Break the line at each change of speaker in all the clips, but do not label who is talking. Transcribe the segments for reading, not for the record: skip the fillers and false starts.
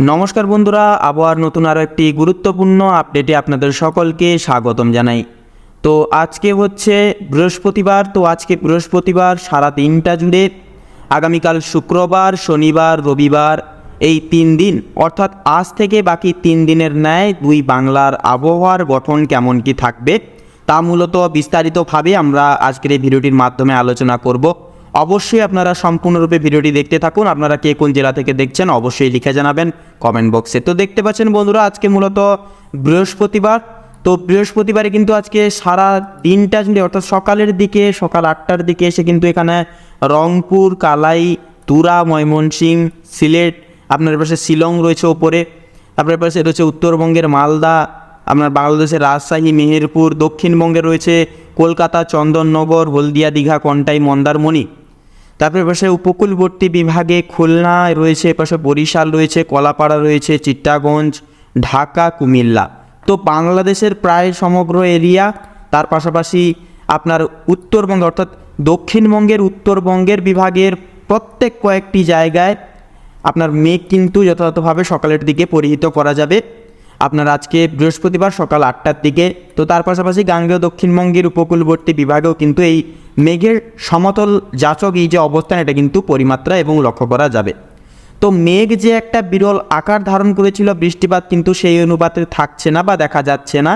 নমস্কার বন্ধুরা, আবার নতুন আরও একটি গুরুত্বপূর্ণ আপডেটে আপনাদের সকলকে স্বাগতম জানাই। তো আজকে হচ্ছে বৃহস্পতিবার। আজকে বৃহস্পতিবার সারা দিনটা জুড়ে আগামীকাল শুক্রবার, শনিবার, রবিবার এই 3 দিন অর্থাৎ আজ থেকে বাকি 3 দিনের ন্যায় দুই বাংলার আবহাওয়ার গঠন কেমন কি থাকবে তা মূলত বিস্তারিতভাবে আমরা আজকের এই ভিডিওটির মাধ্যমে আলোচনা করব। অবশ্যই আপনারা সম্পূর্ণরূপে ভিডিওটি দেখতে থাকুন। আপনারা কে কোন জেলা থেকে দেখছেন অবশ্যই লিখে জানাবেন কমেন্ট বক্সে। তো দেখতে পাচ্ছেন বন্ধুরা, আজকে মূলত বৃহস্পতিবার। তো বৃহস্পতিবারে কিন্তু আজকে সারা দিনটা জুড়ে অর্থাৎ সকালের দিকে সকাল 8টার দিকে এসে কিন্তু এখানে রংপুর, কালাই, তুরা, ময়মনসিংহ, সিলেট, আপনার পাশে শিলং রয়েছে ওপরে, আপনার পাশে রয়েছে উত্তরবঙ্গের মালদা, আপনার বাংলাদেশের রাজশাহী, মেহেরপুর, দক্ষিণবঙ্গে রয়েছে কলকাতা, চন্দননগর, হলদিয়া, দীঘা, কন্টাই, মন্দারমণি। তারপরে পাশে উপকূলবর্তী বিভাগে খুলনা রয়েছে, পাশে বরিশাল রয়েছে, কলাপাড়া রয়েছে, চিট্টাগঞ্জ, ঢাকা, কুমিল্লা। তো বাংলাদেশের প্রায় সমগ্র এরিয়া, তার পাশাপাশি আপনার উত্তরবঙ্গ অর্থাৎ দক্ষিণবঙ্গের উত্তরবঙ্গের বিভাগের প্রত্যেক কয়েকটি জায়গায় আপনার মেঘ কিন্তু যথাযথভাবে সকালের দিকে পরিহিত করা যাবে আপনার আজকে বৃহস্পতিবার সকাল 8টার দিকে। তো তার পাশাপাশি গাঙ্গেয় দক্ষিণবঙ্গের উপকূলবর্তী বিভাগেও কিন্তু এই মেঘের সমতল যাচক এই যে অবস্থান, এটা কিন্তু পরিমাত্রা এবং লক্ষ্য করা যাবে। তো মেঘ যে একটা বিরল আকার ধারণ করেছিল, বৃষ্টিপাত কিন্তু সেই অনুপাতে থাকছে না বা দেখা যাচ্ছে না।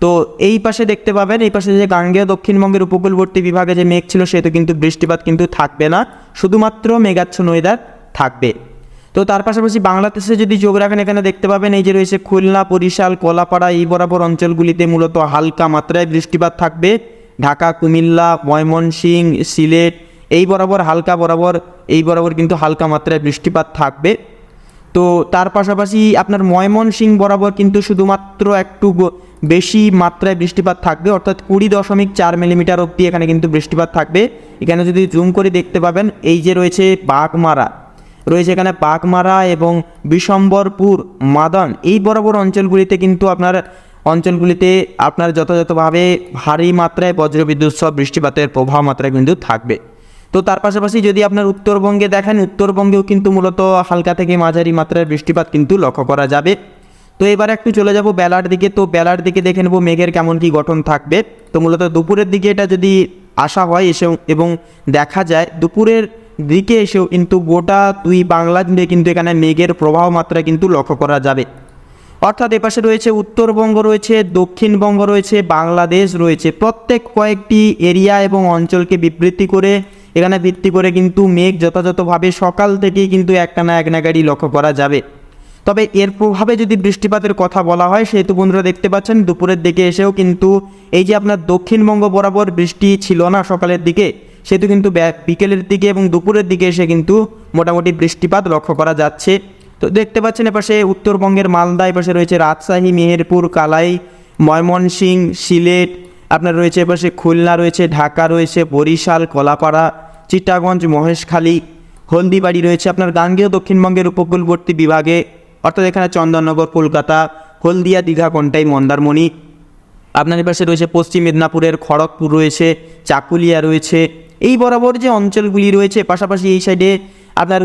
তো এই পাশে দেখতে পাবেন, এই পাশে যে গাঙ্গেয় দক্ষিণবঙ্গের উপকূলবর্তী বিভাগে যে মেঘ ছিল সেটা কিন্তু বৃষ্টিপাত কিন্তু থাকবে না, শুধুমাত্র মেঘাচ্ছন্ন ওয়েদার থাকবে। তো তার পাশাপাশি বাংলাদেশে যদি যোগ রাখেন, এখানে দেখতে পাবেন এই যে রয়েছে খুলনা, বরিশাল, কলাপাড়া এই বরাবর অঞ্চলগুলিতে মূলত হালকা মাত্রায় বৃষ্টিপাত থাকবে। ঢাকা, কুমিল্লা, ময়মনসিংহ, সিলেট এই বরাবর কিন্তু হালকা মাত্রায় বৃষ্টিপাত থাকবে। তো তার পাশাপাশি আপনার ময়মনসিংহ বরাবর কিন্তু শুধুমাত্র একটু বেশি মাত্রায় বৃষ্টিপাত থাকবে, অর্থাৎ 20.4 মিলিমিটার অবধি এখানে কিন্তু বৃষ্টিপাত থাকবে। এখানে যদি জুম করে দেখতে পাবেন, এই যে রয়েছে বাঘমারা রয়েছে, এখানে বাঘমারা এবং বিশম্বরপুর, মাদান এই বরাবর অঞ্চলগুলিতে কিন্তু আপনার যথাযথভাবে ভারী মাত্রায় বজ্রবিদ্যুৎ সহ বৃষ্টিপাতের প্রভাব মাত্রায় কিন্তু থাকবে। তো তার পাশাপাশি যদি আপনার উত্তরবঙ্গে দেখেন, উত্তরবঙ্গেও কিন্তু মূলত হালকা থেকে মাঝারি মাত্রায় বৃষ্টিপাত কিন্তু লক্ষ্য করা যাবে। তো এবার একটু চলে যাব বেলার দিকে। তো বেলার দিকে দেখে নেব মেঘের কেমন কি গঠন থাকবে। তো মূলত দুপুরের দিকে এটা যদি আসা হয় এবং দেখা যায় দুপুরের দিকে এসেও কিন্তু গোটা দুই বাংলা জুড়ে কিন্তু এখানে মেঘের প্রবাহ মাত্রা কিন্তু লক্ষ্য করা যাবে। অর্থাৎ এপাশে রয়েছে উত্তরবঙ্গ রয়েছে, দক্ষিণবঙ্গ রয়েছে, বাংলাদেশ রয়েছে, প্রত্যেক কয়েকটি এরিয়া এবং অঞ্চলকে ভিত্তি করে কিন্তু মেঘ যথাযথভাবে সকাল থেকেই কিন্তু একটানা এক নাগাড়ি লক্ষ্য করা যাবে। তবে এর প্রভাবে যদি বৃষ্টিপাতের কথা বলা হয়, সেহেতু বন্ধুরা দেখতে পাচ্ছেন দুপুরের দিকে এসেও কিন্তু এই যে আপনার দক্ষিণবঙ্গ বরাবর বৃষ্টি ছিল না সকালের দিকে, সেহেতু কিন্তু বিকেলের দিকে এবং দুপুরের দিকে এসে কিন্তু মোটামুটি বৃষ্টিপাত লক্ষ্য করা যাচ্ছে। তো দেখতে পাচ্ছেন এপাশে উত্তরবঙ্গের মালদা, এপাশে রয়েছে রাজশাহী, মেহেরপুর, কালাই, ময়মনসিংহ, সিলেট, আপনার রয়েছে এপাশে খুলনা রয়েছে, ঢাকা রয়েছে, বরিশাল, কলাপাড়া, চিটাগঞ্জ, মহেশখালী, হলদিবাড়ি রয়েছে আপনার গাঙ্গেয় দক্ষিণবঙ্গের উপকূলবর্তী বিভাগে, অর্থাৎ এখানে চন্দননগর, কলকাতা, হলদিয়া, দীঘা, কন্টাই, মন্দারমণি। আপনার পাশে রয়েছে পশ্চিম মেদিনীপুরের খড়গপুর রয়েছে, চাকুলিয়া রয়েছে, এই বরাবর যে অঞ্চলগুলি রয়েছে। পাশাপাশি এই সাইডে আপনার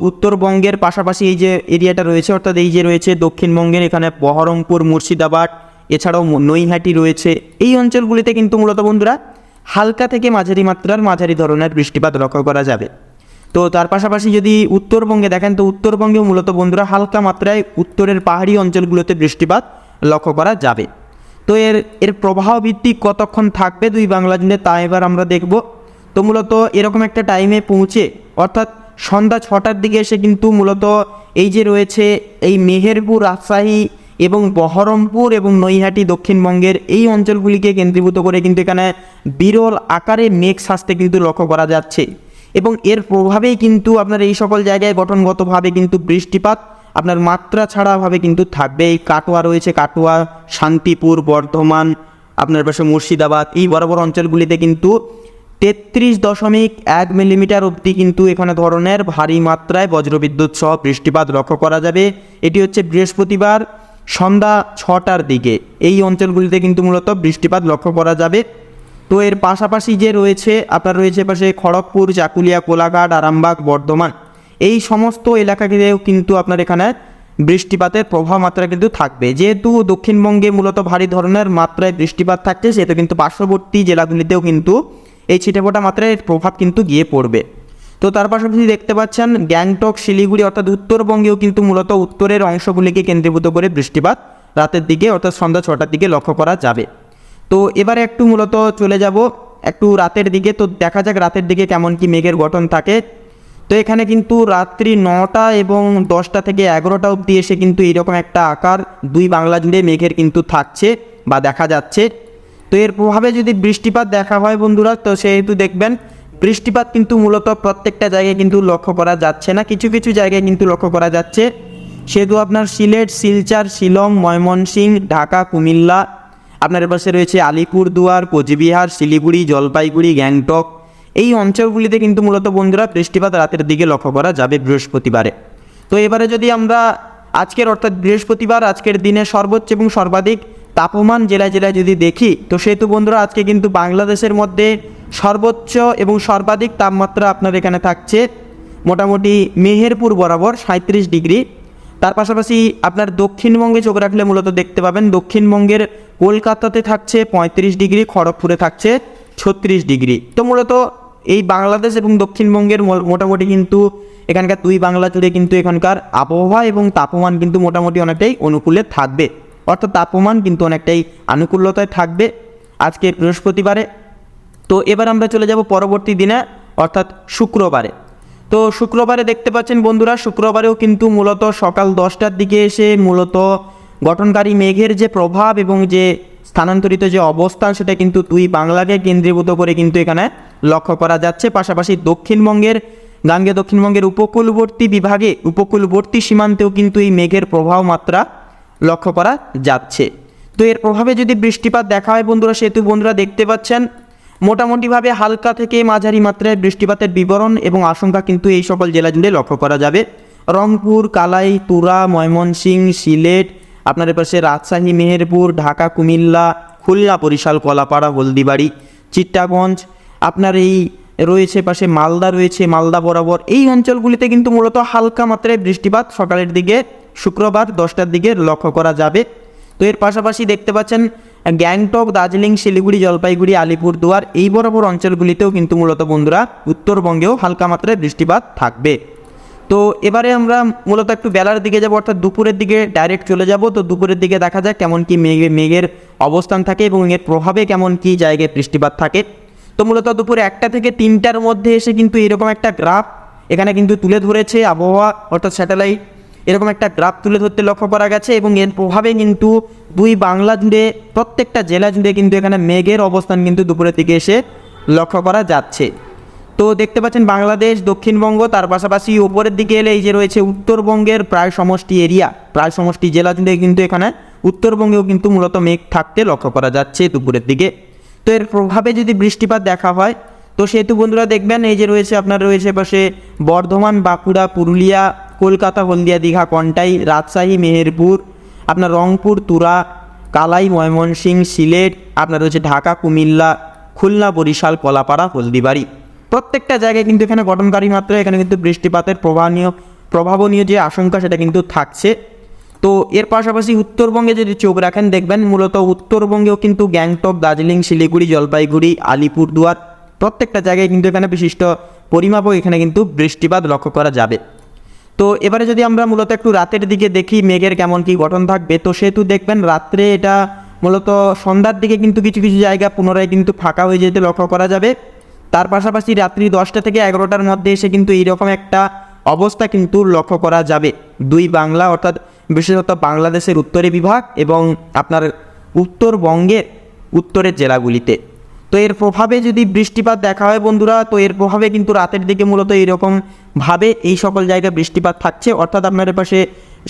উত্তরবঙ্গের পাশাপাশি এই যে এরিয়াটা রয়েছে, অর্থাৎ এই যে রয়েছে দক্ষিণবঙ্গের এখানে বহরমপুর, মুর্শিদাবাদ, এছাড়াও নৈহাটি রয়েছে। এই অঞ্চলগুলিতে কিন্তু মূলত বন্ধুরা হালকা থেকে মাঝারি ধরনের বৃষ্টিপাত লক্ষ্য করা যাবে। তো তার পাশাপাশি যদি উত্তরবঙ্গে দেখেন, তো উত্তরবঙ্গেও মূলত বন্ধুরা হালকা মাত্রায় উত্তরের পাহাড়ি অঞ্চলগুলোতে বৃষ্টিপাত লক্ষ্য করা যাবে। তো এর প্রবাহ ভিত্তিক কতক্ষণ থাকবে দুই বাংলা জুড়ে তা এবার আমরা দেখব। তো মূলত এরকম একটা টাইমে পৌঁছে অর্থাৎ সন্ধ্যা 6টার দিকে এসে কিন্তু মূলত এই যে রয়েছে এই মেহেরপুর, রাজশাহী এবং বহরমপুর এবং নৈহাটি দক্ষিণবঙ্গের এই অঞ্চলগুলিকে কেন্দ্রীভূত করে কিন্তু এখানে বিরল আকারে মেঘ সাজতে কিন্তু লক্ষ্য করা যাচ্ছে। এবং এর প্রভাবেই কিন্তু আপনার এই সকল জায়গায় গঠনগতভাবে কিন্তু বৃষ্টিপাত আপনার মাত্রা ছাড়াভাবে কিন্তু থাকবে। এই কাটোয়া রয়েছে, কাটোয়া, শান্তিপুর, বর্ধমান, আপনার পাশে মুর্শিদাবাদ এই বরাবর অঞ্চলগুলিতে কিন্তু 33.1 মিলিমিটার অবধি কিন্তু এখানে ধরনের ভারী মাত্রায় বজ্রবিদ্যুৎ সহ বৃষ্টিপাত লক্ষ্য করা যাবে। এটি হচ্ছে বৃহস্পতিবার সন্ধ্যা 6টার দিকে এই অঞ্চলগুলিতে কিন্তু মূলত বৃষ্টিপাত লক্ষ্য করা যাবে। তো এর পাশাপাশি যে রয়েছে আপনার রয়েছে পাশে খড়গপুর, চাকুলিয়া, কোলাঘাট, আরামবাগ, বর্ধমান এই সমস্ত এলাকাকেও কিন্তু আপনার এখানে বৃষ্টিপাতের প্রভাব মাত্রা কিন্তু থাকবে। যেহেতু দক্ষিণবঙ্গে মূলত ভারী ধরনের মাত্রায় বৃষ্টিপাত থাকছে, সেহেতু কিন্তু পার্শ্ববর্তী জেলাগুলিতেও কিন্তু এই ছিটেফোঁটা মাত্রায় প্রভাব কিন্তু গিয়ে পড়বে। তো তার পাশাপাশি দেখতে পাচ্ছেন গ্যাংটক, শিলিগুড়ি অর্থাৎ উত্তরবঙ্গেও কিন্তু মূলত উত্তরের অংশগুলিকে কেন্দ্রীভূত করে বৃষ্টিপাত রাতের দিকে অর্থাৎ সন্ধ্যা 6টার দিকে লক্ষ্য করা যাবে। তো এবারে একটু মূলত চলে যাব একটু রাতের দিকে। তো দেখা যাক রাতের দিকে কেমন কি মেঘের গঠন থাকে। তো এখানে কিন্তু রাত্রি 9টা এবং 10টা থেকে 11টা অবধি এসে কিন্তু এইরকম একটা আকার দুই বাংলা জুড়ে মেঘের কিন্তু থাকছে বা দেখা যাচ্ছে। তো এর প্রভাবে যদি বৃষ্টিপাত দেখা হয় বন্ধুরা, তো সেহেতু দেখবেন বৃষ্টিপাত কিন্তু মূলত প্রত্যেকটা জায়গায় কিন্তু লক্ষ্য করা যাচ্ছে না, কিছু কিছু জায়গায় কিন্তু লক্ষ্য করা যাচ্ছে। সেহেতু আপনার সিলেট, শিলচর, শিলং, ময়মনসিংহ, ঢাকা, কুমিল্লা, আপনার পাশে রয়েছে আলিপুরদুয়ার, কোচবিহার, শিলিগুড়ি, জলপাইগুড়ি, গ্যাংটক, এই অঞ্চলগুলিতে কিন্তু মূলত বন্ধুরা বৃষ্টিপাত রাতের দিকে লক্ষ্য করা যাবে বৃহস্পতিবারে। তো এবারে যদি আমরা আজকের অর্থাৎ বৃহস্পতিবার আজকের দিনে সর্বোচ্চ এবং সর্বাধিক তাপমান জেলায় জেলায় যদি দেখি, তো সেহেতু বন্ধুরা আজকে কিন্তু বাংলাদেশের মধ্যে সর্বোচ্চ এবং সর্বাধিক তাপমাত্রা আপনার এখানে থাকছে মোটামুটি মেহেরপুর বরাবর 37 ডিগ্রি। তার পাশাপাশি আপনার দক্ষিণবঙ্গে চোখ রাখলে মূলত দেখতে পাবেন দক্ষিণবঙ্গের কলকাতাতে থাকছে 35 ডিগ্রি, খড়গপুরে থাকছে 36 ডিগ্রি। তো মূলত এই বাংলাদেশ এবং দক্ষিণবঙ্গের মোটামুটি কিন্তু এখানকার দুই বাংলা জুড়ে কিন্তু এখানকার আবহাওয়া এবং তাপমান কিন্তু মোটামুটি অনেকটাই অনুকূলে থাকবে, অর্থাৎ তাপমান কিন্তু অনেকটাই আনুকূল্যতায় থাকবে আজকে বৃহস্পতিবারে। তো এবার আমরা চলে যাব পরবর্তী দিনে অর্থাৎ শুক্রবারে। তো শুক্রবারে দেখতে পাচ্ছেন বন্ধুরা, শুক্রবারেও কিন্তু মূলত সকাল 10টার দিকে এসে মূলত গঠনকারী মেঘের যে প্রভাব এবং যে স্থানান্তরিত যে অবস্থান, সেটা কিন্তু দুই বাংলাকে কেন্দ্রীভূত করে কিন্তু এখানে লক্ষ্য করা যাচ্ছে। পাশাপাশি দক্ষিণবঙ্গের উপকূলবর্তী বিভাগে উপকূলবর্তী সীমান্তেও কিন্তু এই মেঘের প্রভাব মাত্রা লক্ষ্য করা যাচ্ছে। তো এর প্রভাবে যদি বৃষ্টিপাত দেখা হয় বন্ধুরা, সেহেতু বন্ধুরা দেখতে পাচ্ছেন মোটামুটিভাবে হালকা থেকে মাঝারি মাত্রায় বৃষ্টিপাতের বিবরণ এবং আশঙ্কা কিন্তু এই সকল জেলা জুড়ে লক্ষ্য করা যাবে। রংপুর, কালাই, তুরা, ময়মনসিংহ, সিলেট, আপনার পাশে রাজশাহী, মেহেরপুর, ঢাকা, কুমিল্লা, খুলনা, বরিশাল, কলাপাড়া, হলদিবাড়ি, চিট্টাগঞ্জ, আপনার এই রয়েছে পাশে মালদা রয়েছে, মালদা বরাবর এই অঞ্চলগুলিতে কিন্তু মূলত হালকা মাত্রায় বৃষ্টিপাত সকালের দিকে শুক্রবার 10টার দিকে লক্ষ্য করা যাবে। তো এর পাশাপাশি দেখতে পাচ্ছেন গ্যাংটক, দার্জিলিং, শিলিগুড়ি, জলপাইগুড়ি, আলিপুরদুয়ার এই বরাবর অঞ্চলগুলিতেও কিন্তু মূলত বন্ধুরা উত্তরবঙ্গেও হালকা মাত্রায় বৃষ্টিপাত থাকবে। তো এবারে আমরা মূলত একটু বেলার দিকে যাব, অর্থাৎ দুপুরের দিকে ডাইরেক্ট চলে যাব। তো দুপুরের দিকে দেখা যায় কেমন কি মেঘের অবস্থান থাকে এবং এর প্রভাবে কেমন কি জায়গায় বৃষ্টিপাত থাকে। তো মূলত দুপুর 1টা থেকে 3টার মধ্যে এসে কিন্তু এরকম একটা গ্রাফ এখানে কিন্তু তুলে ধরেছে আবহাওয়া অর্থাৎ স্যাটেলাইট, এরকম একটা গ্রাফ তুলে ধরতে লক্ষ্য করা গেছে এবং এর প্রভাবে কিন্তু দুই বাংলা জুড়ে প্রত্যেকটা জেলা জুড়ে কিন্তু এখানে মেঘের অবস্থান কিন্তু দুপুরের দিকে এসে লক্ষ্য করা যাচ্ছে। তো দেখতে পাচ্ছেন বাংলাদেশ, দক্ষিণবঙ্গ, তার পাশাপাশি উপরের দিকে এলে এই যে রয়েছে উত্তরবঙ্গের প্রায় সমষ্টি এরিয়া, প্রায় সমষ্টি জেলা জুড়ে কিন্তু এখানে উত্তরবঙ্গেও কিন্তু মূলত মেঘ থাকতে লক্ষ্য করা যাচ্ছে দুপুরের দিকে। তো এর প্রভাবে যদি বৃষ্টিপাত দেখা হয়, তো সেহেতু বন্ধুরা দেখবেন এই যে রয়েছে আপনার রয়েছে পাশে বর্ধমান, বাঁকুড়া, পুরুলিয়া, কলকাতা, হলদিয়া, দীঘা, কন্টাই, রাজশাহী, মেহেরপুর, আপনার রংপুর, তুরা, কালাই, ময়মনসিংহ, সিলেট, আপনার রয়েছে ঢাকা, কুমিল্লা, খুলনা, বরিশাল, কলাপাড়া, হলদিবাড়ি, প্রত্যেকটা জায়গায় কিন্তু এখানে গঠনকারী মাত্রায় এখানে কিন্তু বৃষ্টিপাতের প্রভাবনীয় যে আশঙ্কা সেটা কিন্তু থাকছে। তো এর পাশাপাশি উত্তরবঙ্গে যদি চোখ রাখেন দেখবেন মূলত উত্তরবঙ্গেও কিন্তু গ্যাংটক, দার্জিলিং, শিলিগুড়ি, জলপাইগুড়ি, আলিপুরদুয়ার প্রত্যেকটা জায়গায় কিন্তু এখানে বিশিষ্ট পরিমাপও এখানে কিন্তু বৃষ্টিপাত লক্ষ্য করা যাবে। তো এবারে যদি আমরা মূলত একটু রাতের দিকে দেখি মেঘের কেমন কি গঠন থাকবে, তো সেহেতু দেখবেন রাত্রে এটা মূলত সন্ধ্যার দিকে কিন্তু কিছু কিছু জায়গা পুনরায় কিন্তু ফাঁকা হয়ে যেতে লক্ষ্য করা যাবে। তার পাশাপাশি রাত্রি 10টা থেকে 11টার মধ্যে এসে কিন্তু এইরকম একটা অবস্থা কিন্তু লক্ষ্য করা যাবে দুই বাংলা অর্থাৎ বিশেষত বাংলাদেশের উত্তরে বিভাগ এবং আপনার উত্তরবঙ্গের উত্তরের জেলাগুলিতে। তো এর প্রভাবে যদি বৃষ্টিপাত দেখা হয় বন্ধুরা, তো এর প্রভাবে কিন্তু রাতের দিকে মূলত এইরকমভাবে এই সকল জায়গায় বৃষ্টিপাত থাকছে, অর্থাৎ আপনার পাশে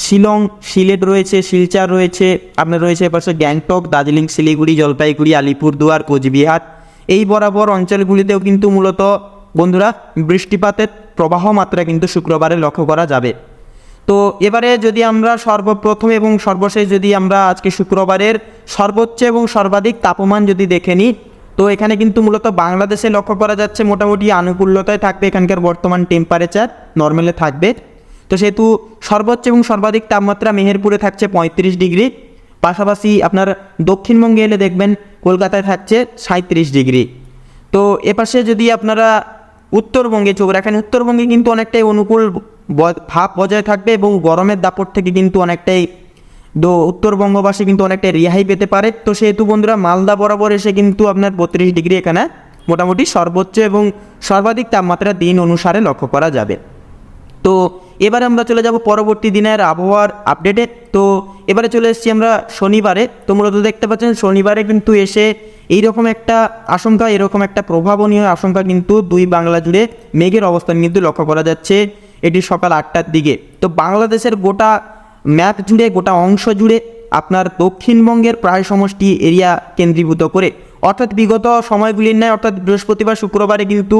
শিলং, সিলেট রয়েছে, শিলচর রয়েছে, আপনার রয়েছে পাশে গ্যাংটক, দার্জিলিং, শিলিগুড়ি, জলপাইগুড়ি, আলিপুরদুয়ার, কোচবিহার এই বরাবর অঞ্চলগুলিতেও কিন্তু মূলত বন্ধুরা বৃষ্টিপাতের প্রবাহ মাত্রা কিন্তু শুক্রবারে লক্ষ্য করা যাবে। তো এবারে যদি আমরা সর্বপ্রথম এবং সর্বশেষ যদি আমরা আজকে শুক্রবারের সর্বোচ্চ এবং সর্বাধিক তাপমান যদি দেখে নিই, তো এখানে কিন্তু মূলত বাংলাদেশে লক্ষ্য করা যাচ্ছে মোটামুটি আনুকূল্যতায় থাকবে, এখানকার বর্তমান টেম্পারেচার নর্মালে থাকবে। তো সেহেতু সর্বোচ্চ এবং সর্বাধিক তাপমাত্রা মেহেরপুরে থাকছে 35 ডিগ্রি, পাশাপাশি আপনার দক্ষিণবঙ্গে এলে দেখবেন কলকাতায় থাকছে 37 ডিগ্রি। তো এপাশে যদি আপনারা উত্তরবঙ্গে চোখ রাখেন, উত্তরবঙ্গে কিন্তু অনেকটাই অনুকূল ভাব বজায় থাকবে এবং গরমের দাপট থেকে কিন্তু অনেকটাই উত্তরবঙ্গবাসী কিন্তু অনেকটাই রেহাই পেতে পারে। তো সেহেতু বন্ধুরা মালদা বরাবর এসে কিন্তু আপনার 32 ডিগ্রি এখানে মোটামুটি সর্বোচ্চ এবং সর্বাধিক তাপমাত্রা দিন অনুসারে লক্ষ্য করা যাবে। তো এবারে আমরা চলে যাব পরবর্তী দিনের আবহাওয়ার আপডেটে। তো এবারে চলে এসেছি আমরা শনিবারে। তো মূলত দেখতে পাচ্ছেন শনিবারে কিন্তু এসে এইরকম একটা আশঙ্কা, এরকম একটা প্রভাবনীয় আশঙ্কা কিন্তু দুই বাংলা জুড়ে মেঘের অবস্থান কিন্তু লক্ষ্য করা যাচ্ছে এটি সকাল 8টার দিকে। তো বাংলাদেশের গোটা ম্যাপ জুড়ে, গোটা অংশ জুড়ে আপনার দক্ষিণবঙ্গের প্রায় সমষ্টি এরিয়া কেন্দ্রীভূত করে, অর্থাৎ বিগত সময়গুলির ন্যায় অর্থাৎ বৃহস্পতিবার শুক্রবারে কিন্তু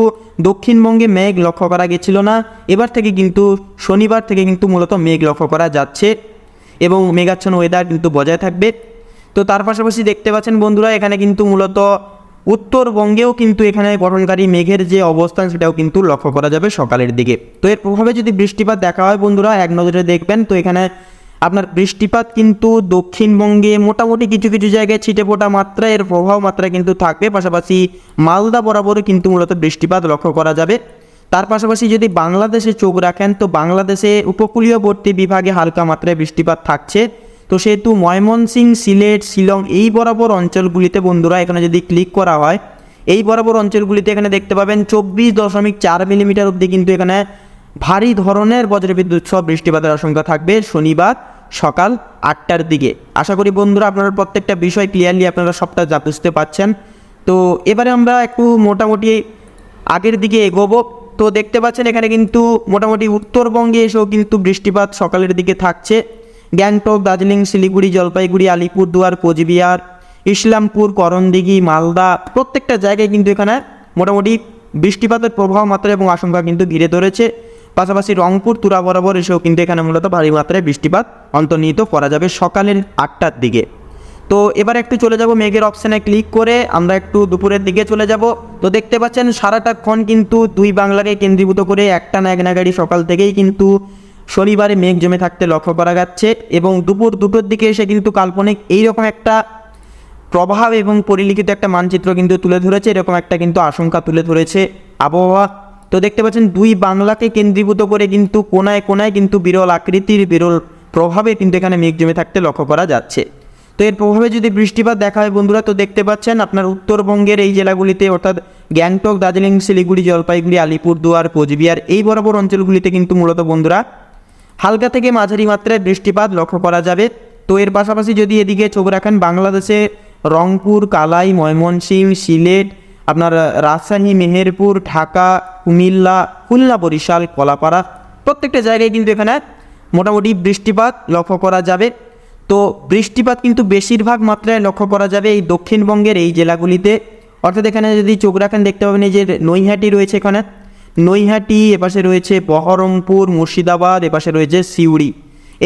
দক্ষিণবঙ্গে মেঘ লক্ষ্য করা গেছিল না। এবার থেকে কিন্তু শনিবার থেকে কিন্তু মূলত মেঘ লক্ষ্য করা যাচ্ছে এবং মেঘাচ্ছন্ন ওয়েদার কিন্তু বজায় থাকবে। তো তার পাশাপাশি দেখতে পাচ্ছেন বন্ধুরা এখানে কিন্তু মূলত উত্তরবঙ্গেও কিন্তু এখানে গঠনকারী মেঘের যে অবস্থান সেটাও কিন্তু লক্ষ্য করা যাবে সকালের দিকে। তো এর প্রভাবে যদি বৃষ্টিপাত দেখা হয় বন্ধুরা এক নজরে দেখবেন, তো এখানে আপনার বৃষ্টিপাত কিন্তু দক্ষিণবঙ্গে মোটামুটি কিছু কিছু জায়গায় ছিটেফোঁটা মাত্রা এর প্রভাব মাত্রা কিন্তু থাকবে। পাশাপাশি মালদা বরাবরও কিন্তু মূলত বৃষ্টিপাত লক্ষ্য করা যাবে। তার পাশাপাশি যদি বাংলাদেশে চোখ রাখেন, তো বাংলাদেশে উপকূলীয়বর্তী বিভাগে হালকা মাত্রায় বৃষ্টিপাত থাকছে। তো সেহেতু ময়মনসিংহ, সিলেট, শিলং এই বরাবর অঞ্চলগুলিতে বন্ধুরা এখানে যদি ক্লিক করা হয়, এই বরাবর অঞ্চলগুলিতে এখানে দেখতে পাবেন 24.4 মিলিমিটার অবধি কিন্তু এখানে ভারী ধরনের বজ্রবিদ্যুৎ সহ বৃষ্টিপাতের আশঙ্কা থাকবে শনিবার সকাল 8টার দিকে। আশা করি বন্ধুরা আপনারা প্রত্যেকটা বিষয় ক্লিয়ারলি আপনারা সবটা বুঝতে পারছেন। তো এবারে আমরা একটু মোটামুটি আগের দিকে এগোবো। তো দেখতে পাচ্ছেন এখানে কিন্তু মোটামুটি উত্তরবঙ্গে এসেও কিন্তু বৃষ্টিপাত সকালের দিকে থাকছে। গ্যাংটক, দার্জিলিং, শিলিগুড়ি, জলপাইগুড়ি, আলিপুরদুয়ার, কোচবিহার, ইসলামপুর, করণদিঘি, মালদা প্রত্যেকটা জায়গায় কিন্তু এখানে মোটামুটি বৃষ্টিপাতের প্রভাব মাত্রা এবং আশঙ্কা কিন্তু ঘিরে ধরেছে। পাশাপাশি রংপুর, তুরা বরাবর এসেও কিন্তু এখানে মূলত ভারী মাত্রায় বৃষ্টিপাত অন্তর্নিহিত করা যাবে সকালের 8টার দিকে। তো এবার একটু চলে যাব মেঘের অপশানে ক্লিক করে আমরা একটু দুপুরের দিকে চলে যাব। তো দেখতে পাচ্ছেন সারাটাক্ষণ কিন্তু দুই বাংলাকে কেন্দ্রীভূত করে একটা না এক নাগাড়ি সকাল থেকেই কিন্তু শনিবারে মেঘ জমে থাকতে লক্ষ্য করা যাচ্ছে এবং দুপুর 2টোর দিকে এসে কিন্তু কাল্পনিক এইরকম একটা প্রভাব এবং পরিলিখিত একটা মানচিত্র কিন্তু তুলে ধরেছে, এরকম একটা কিন্তু আশঙ্কা তুলে ধরেছে আবহাওয়া। তো দেখতে পাচ্ছেন দুই বাংলাকে কেন্দ্রীভূত করে কিন্তু কোনায় কোনায় কিন্তু বিরল আকৃতির বিরল প্রভাবে কিন্তু এখানে মেঘ জমে থাকতে লক্ষ্য করা যাচ্ছে। তো এর প্রভাবে যদি বৃষ্টিপাত দেখা হয় বন্ধুরা, তো দেখতে পাচ্ছেন আপনার উত্তরবঙ্গের এই জেলাগুলিতে অর্থাৎ গ্যাংটক, দার্জিলিং, শিলিগুড়ি, জলপাইগুড়ি, আলিপুরদুয়ার, কোচবিহার এই বরাবর অঞ্চলগুলিতে কিন্তু মূলত বন্ধুরা হালকা থেকে মাঝারি মাত্রায় বৃষ্টিপাত লক্ষ্য করা যাবে। তো এর পাশাপাশি যদি এদিকে চোখ রাখেন বাংলাদেশে রংপুর, কালাই, ময়মনসিংহ, সিলেট, আপনার রাজশাহী, মেহেরপুর, ঢাকা, কুমিল্লা, খুলনা, বরিশাল, কলাপাড়া প্রত্যেকটা জায়গায় কিন্তু এখানে মোটামুটি বৃষ্টিপাত লক্ষ্য করা যাবে। তো বৃষ্টিপাত কিন্তু বেশিরভাগ মাত্রায় লক্ষ্য করা যাবে এই দক্ষিণবঙ্গের এই জেলাগুলিতে। অর্থাৎ এখানে যদি চোখ রাখেন দেখতে পাবেন এই যে নৈহাটি রয়েছে, এখানে নৈহাটি, এপাশে রয়েছে বহরমপুর, মুর্শিদাবাদ, এপাশে রয়েছে সিউড়ি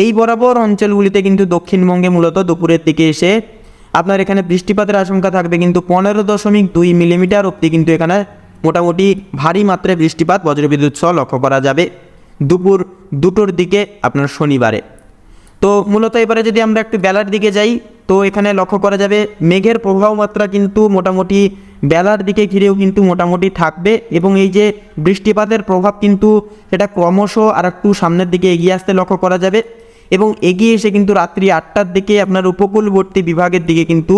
এই বরাবর অঞ্চলগুলিতে কিন্তু দক্ষিণবঙ্গে মূলত দুপুরের দিকে এসে আপনার এখানে বৃষ্টিপাতের আশঙ্কা থাকবে কিন্তু 15.2 মিলিমিটার অবধি কিন্তু এখানে মোটামুটি ভারী মাত্রায় বৃষ্টিপাত বজ্রবিদ্যুৎ সহ লক্ষ্য করা যাবে দুপুর 2টোর দিকে আপনার শনিবারে। তো মূলত এবারে যদি আমরা একটু বেলার দিকে যাই, তো এখানে লক্ষ্য করা যাবে মেঘের প্রভাব মাত্রা কিন্তু মোটামুটি বেলার দিকে ঘিরেও কিন্তু মোটামুটি থাকবে এবং এই যে বৃষ্টিপাতের প্রভাব কিন্তু সেটা ক্রমশ আর একটু সামনের দিকে এগিয়ে আসতে লক্ষ্য করা যাবে এবং এগিয়ে এসে কিন্তু রাত্রি 8টার দিকে আপনার উপকূলবর্তী বিভাগের দিকে কিন্তু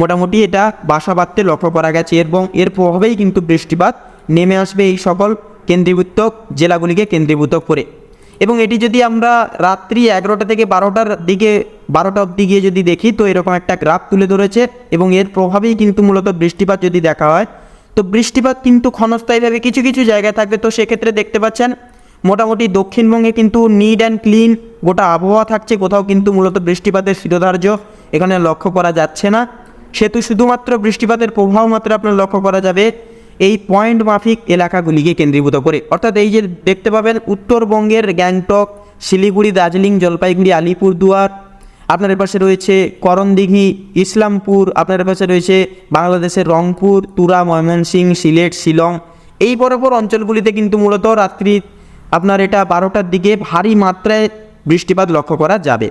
মোটামুটি এটা বাসা বাঁধতে লক্ষ্য করা গেছে এবং এর প্রভাবেই কিন্তু বৃষ্টিপাত নেমে আসবে এই সকল কেন্দ্রীভূত জেলাগুলিকে কেন্দ্রীভূত করে। এবং এটি যদি আমরা রাত্রি 11টা থেকে 12টা অবধি গিয়ে যদি দেখি, তো এরকম একটা গ্রাফ তুলে ধরেছে এবং এর প্রভাবেই কিন্তু মূলত বৃষ্টিপাত যদি দেখা হয়, তো বৃষ্টিপাত কিন্তু ক্ষণস্থায়ীভাবে কিছু কিছু জায়গায় থাকবে। তো সেক্ষেত্রে দেখতে পাচ্ছেন মোটামুটি দক্ষিণবঙ্গে কিন্তু নিট অ্যান্ড ক্লিন গোটা আবহাওয়া থাকছে, কোথাও কিন্তু মূলত বৃষ্টিপাতের শিরোধার্য এখানে লক্ষ্য করা যাচ্ছে না। সেহেতু শুধুমাত্র বৃষ্টিপাতের প্রভাব মাত্র আপনার লক্ষ্য করা যাবে এই পয়েন্ট মাফিক এলাকাগুলিকে কেন্দ্রীভূত করে। অর্থাৎ এই যে দেখতে পাবেন উত্তরবঙ্গের গ্যাংটক, শিলিগুড়ি, দার্জিলিং, জলপাইগুড়ি, আলিপুরদুয়ার, আপনার পাশে রয়েছে করণদিঘি, ইসলামপুর, আপনার পাশে রয়েছে বাংলাদেশের রংপুর, তুরা, ময়মনসিংহ, সিলেট, শিলং এই বরাবর অঞ্চলগুলিতে কিন্তু মূলত রাত্রি আপনার এটা 12টার দিকে ভারী মাত্রায় বৃষ্টিপাত লক্ষ্য করা যাবে।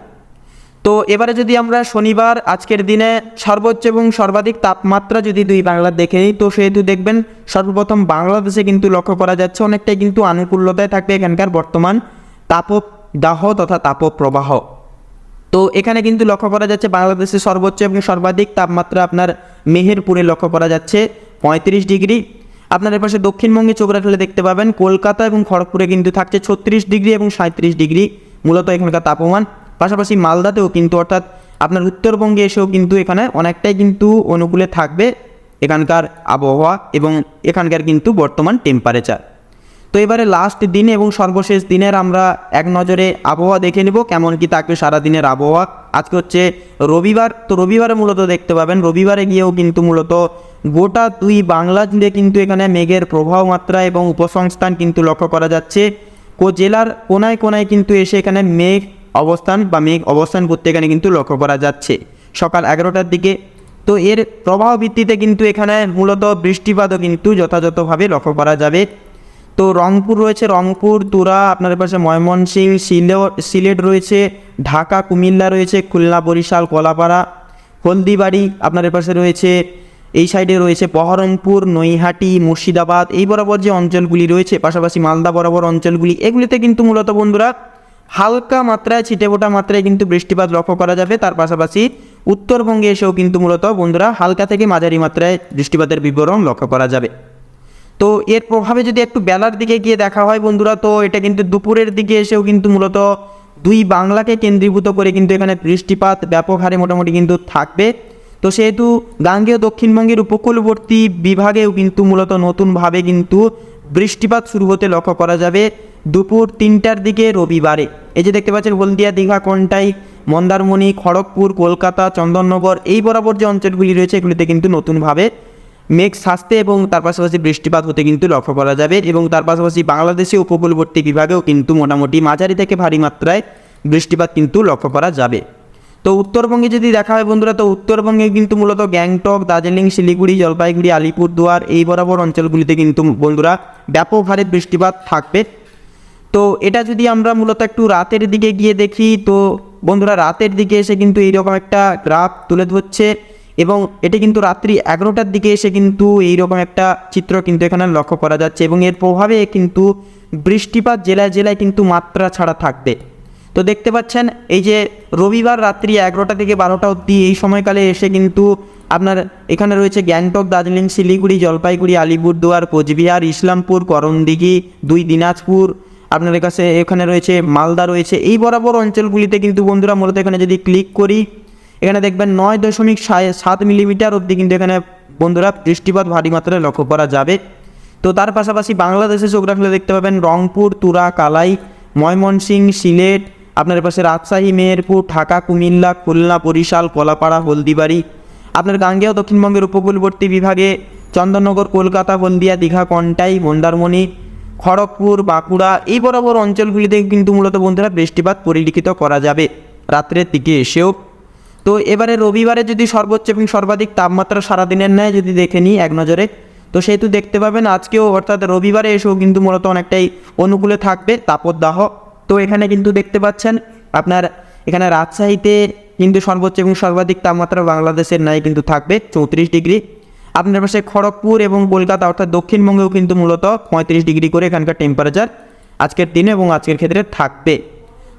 তো এবারে যদি আমরা শনিবার আজকের দিনে সর্বোচ্চ এবং সর্বাধিক তাপমাত্রা যদি দুই বাংলার দেখে নিই, তো সেহেতু দেখবেন সর্বপ্রথম বাংলাদেশে কিন্তু লক্ষ্য করা যাচ্ছে অনেকটাই কিন্তু আনুকূল্যতায় থাকবে এখানকার বর্তমান তাপদাহ তথা তাপপ্রবাহ। তো এখানে কিন্তু লক্ষ্য করা যাচ্ছে বাংলাদেশের সর্বোচ্চ এবং সর্বাধিক তাপমাত্রা আপনার মেহেরপুরে লক্ষ্য করা যাচ্ছে 35 ডিগ্রি। আপনার এর পাশে দক্ষিণবঙ্গে চোখ রাখলে দেখতে পাবেন কলকাতা এবং খড়গপুরে কিন্তু থাকছে 36 ডিগ্রি এবং 37 ডিগ্রি মূলত এখানকার তাপমান। পাশাপাশি মালদাতেও কিন্তু অর্থাৎ আপনার উত্তরবঙ্গে এসেও কিন্তু এখানে অনেকটাই কিন্তু অনুকূলে থাকবে এখানকার আবহাওয়া এবং এখানকার কিন্তু বর্তমান টেম্পারেচার। তো এবারে লাস্ট দিনে এবং সর্বশেষ দিনের আমরা এক নজরে আবহাওয়া দেখে নেব কেমন কি থাকবে সারাদিনের আবহাওয়া। আজকে হচ্ছে রবিবার, তো রবিবারে মূলত দেখতে পাবেন রবিবারে গিয়েও কিন্তু মূলত গোটা দুই বাংলা জুড়ে কিন্তু এখানে মেঘের প্রবাহ মাত্রা এবং উপসংস্থান কিন্তু লক্ষ্য করা যাচ্ছে। জেলার কোনায় কোনায় কিন্তু এসে এখানে মেঘ অবস্থান করতে এখানে কিন্তু লক্ষ্য করা যাচ্ছে সকাল 11টার দিকে। তো এর প্রবাহ ভিত্তিতে কিন্তু এখানে মূলত বৃষ্টিপাতও কিন্তু যথাযথভাবে লক্ষ্য করা যাবে। তো রংপুর রয়েছে, রংপুর, তুরা, আপনার পাশে ময়মনসিংহ, সিলেট রয়েছে, ঢাকা, কুমিল্লা রয়েছে, খুলনা, বরিশাল, কলাপাড়া, হলদিবাড়ি, আপনার পাশে রয়েছে এই সাইডে রয়েছে বহরমপুর, নৈহাটি, মুর্শিদাবাদ, এই বরাবর যে অঞ্চলগুলি রয়েছে, পাশাপাশি মালদা বরাবর অঞ্চলগুলি, এগুলিতে কিন্তু মূলত বন্ধুরা হালকা মাত্রায় ছিটেফোঁটা মাত্রায় কিন্তু বৃষ্টিপাত লক্ষ্য করা যাবে। তার পাশাপাশি উত্তরবঙ্গে এসেও কিন্তু মূলত বন্ধুরা হালকা থেকে মাঝারি মাত্রায় বৃষ্টিপাতের বিবরণ লক্ষ্য করা যাবে। তো এর প্রভাবে যদি একটু বেলার দিকে গিয়ে দেখা হয় বন্ধুরা, তো এটা কিন্তু দুপুরের দিকে এসেও কিন্তু মূলত দুই বাংলাকে কেন্দ্রীভূত করে কিন্তু এখানে বৃষ্টিপাত ব্যাপক হারে মোটামুটি কিন্তু থাকবে। তো সেহেতু গাঙ্গেয় দক্ষিণবঙ্গের উপকূলবর্তী বিভাগেও কিন্তু মূলত নতুনভাবে কিন্তু বৃষ্টিপাত শুরু হতে লক্ষ্য করা যাবে দুপুর 3টার দিকে রবিবারে। এই যে দেখতে পাচ্ছেন হলদিয়া, দীঘা, কন্টাই, মন্দারমণি, খড়গপুর, কলকাতা, চন্দননগর, এই বরাবর যে অঞ্চলগুলি রয়েছে এগুলিতে কিন্তু নতুনভাবে মেঘ সাজতে এবং তার পাশাপাশি বৃষ্টিপাত হতে কিন্তু লক্ষ্য করা যাবে। এবং তার পাশাপাশি বাংলাদেশের উপকূলবর্তী বিভাগেও কিন্তু মোটামুটি মাঝারি থেকে ভারী মাত্রায় বৃষ্টিপাত কিন্তু লক্ষ্য করা যাবে। তো উত্তরবঙ্গে যদি দেখা হয় বন্ধুরা, তো উত্তরবঙ্গে কিন্তু মূলত গ্যাংটক, দার্জিলিং, শিলিগুড়ি, জলপাইগুড়ি, আলিপুরদুয়ার, এই বরাবর অঞ্চলগুলিতে কিন্তু বন্ধুরা ব্যাপক হারে বৃষ্টিপাত থাকবে। তো এটা যদি আমরা মূলত একটু রাতের দিকে গিয়ে দেখি, তো বন্ধুরা রাতের দিকে এসে কিন্তু এইরকম একটা গ্রাফ তুলে ধরছে এবং এটি কিন্তু রাত্রি 11টার দিকে এসে কিন্তু এইরকম একটা চিত্র কিন্তু এখানে লক্ষ্য করা যাচ্ছে এবং এর প্রভাবে কিন্তু বৃষ্টিপাত জেলায় জেলায় কিন্তু মাত্রা ছাড়া থাকবে। তো দেখতে পাচ্ছেন এই যে রবিবার রাত্রি 11টা থেকে 12টা অবধি এই সময়কালে এসে কিন্তু আপনার এখানে রয়েছে গ্যাংটক, দার্জিলিং, শিলিগুড়ি, জলপাইগুড়ি, আলিপুরদুয়ার, কোচবিহার, ইসলামপুর, করণদিঘি, 2 দিনাজপুর, আপনাদের কাছে এখানে রয়েছে মালদা রয়েছে, এই বরাবর অঞ্চলগুলিতে কিন্তু বন্ধুরা মূলত এখানে যদি ক্লিক করি এখানে দেখবেন 9.7 মিলিমিটার অবধি কিন্তু এখানে বন্ধুরা বৃষ্টিপাত ভারী মাত্রায় লক্ষ্য করা যাবে। তো তার পাশাপাশি বাংলাদেশে চোখ রাখলে দেখতে পাবেন রংপুর, তুরা, কালাই, ময়মনসিংহ, সিলেট, আপনার পাশে রাজশাহী, মেহেরপুর, ঢাকা, কুমিল্লা, খুলনা, বরিশাল, কলাপাড়া, হলদিবাড়ি, আপনার গাঙ্গেয় দক্ষিণবঙ্গের উপকূলবর্তী বিভাগে চন্দননগর, কলকাতা, হলদিয়া, দীঘা, কন্টাই, মন্দারমণি, খড়গপুর, বাঁকুড়া, এই বরাবর অঞ্চলগুলিতে কিন্তু মূলত বন্ধুরা বৃষ্টিপাত পরিলক্ষিত করা যাবে রাত্রের দিকে এসেও। তো এবারে রবিবারে যদি সর্বোচ্চ এবং সর্বাধিক তাপমাত্রা সারাদিনের ন্যায় যদি দেখে নিই এক নজরে, তো সেহেতু দেখতে পাবেন আজকেও অর্থাৎ রবিবারে এসেও কিন্তু মূলত অনেকটাই অনুকূলে থাকবে তাপদাহ। তো এখানে কিন্তু দেখতে পাচ্ছেন আপনার এখানে রাজশাহীতে কিন্তু সর্বোচ্চ এবং সর্বাধিক তাপমাত্রা বাংলাদেশের ন্যায় কিন্তু থাকবে 34 ডিগ্রি। আপনার পাশে খড়গপুর এবং কলকাতা অর্থাৎ দক্ষিণবঙ্গেও কিন্তু মূলত 35 ডিগ্রি করে এখানকার টেম্পারেচার আজকের দিনে এবং আজকের ক্ষেত্রে থাকবে।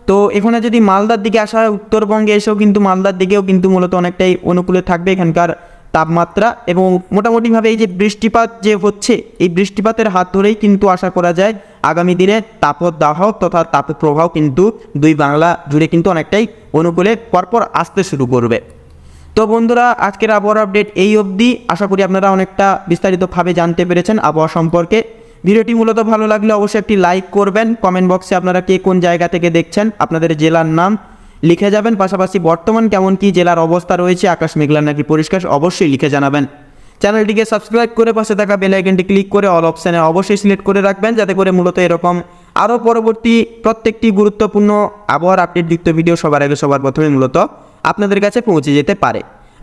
তো এখানে যদি মালদার দিকে আসা হয়, উত্তরবঙ্গে এসেও কিন্তু মালদার দিকেও কিন্তু মূলত অনেকটাই অনুকূলে থাকবে এখানকার তাপমাত্রা এবং মোটামুটিভাবে এই যে বৃষ্টিপাত যে হচ্ছে এই বৃষ্টিপাতের হাত ধরেই কিন্তু আশা করা যায় আগামী দিনে তাপদাহ তথা তাপের প্রভাব কিন্তু দুই বাংলা জুড়ে কিন্তু অনেকটাই অনুকূলে পরপর আসতে শুরু করবে। তো বন্ধুরা আজকের আবহাওয়ার আপডেট এই অবধি। আশা করি আপনারা অনেকটা বিস্তারিতভাবে জানতে পেরেছেন আবহাওয়া সম্পর্কে। ভিডিওটি মূলত ভালো লাগলে অবশ্যই একটি লাইক করবেন। কমেন্ট বক্সে আপনারা কে কোন জায়গা থেকে দেখছেন আপনাদের জেলার নাম লিখে যাবেন। পাশাপাশি বর্তমান কেমন কি জেলার অবস্থা রয়েছে, আকাশ মেঘলা নাকি পরিষ্কার, অবশ্যই লিখে জানাবেন। চ্যানেলটিকে সাবস্ক্রাইব করে পাশে থাকা বেল আইকনটি ক্লিক করে অল অপশানে অবশ্যই সিলেক্ট করে রাখবেন, যাতে করে মূলত এরকম আরও পরবর্তী প্রত্যেকটি গুরুত্বপূর্ণ আবহাওয়ার আপডেটযুক্ত ভিডিও সবার আগে সবার প্রথমে মূলত আপনাদের কাছে পৌঁছে যেতে পারে।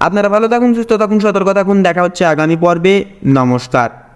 আপনারা ভালো থাকুন, সুস্থ থাকুন, সতর্ক থাকুন। দেখা হচ্ছে আগামী পর্বে। নমস্কার।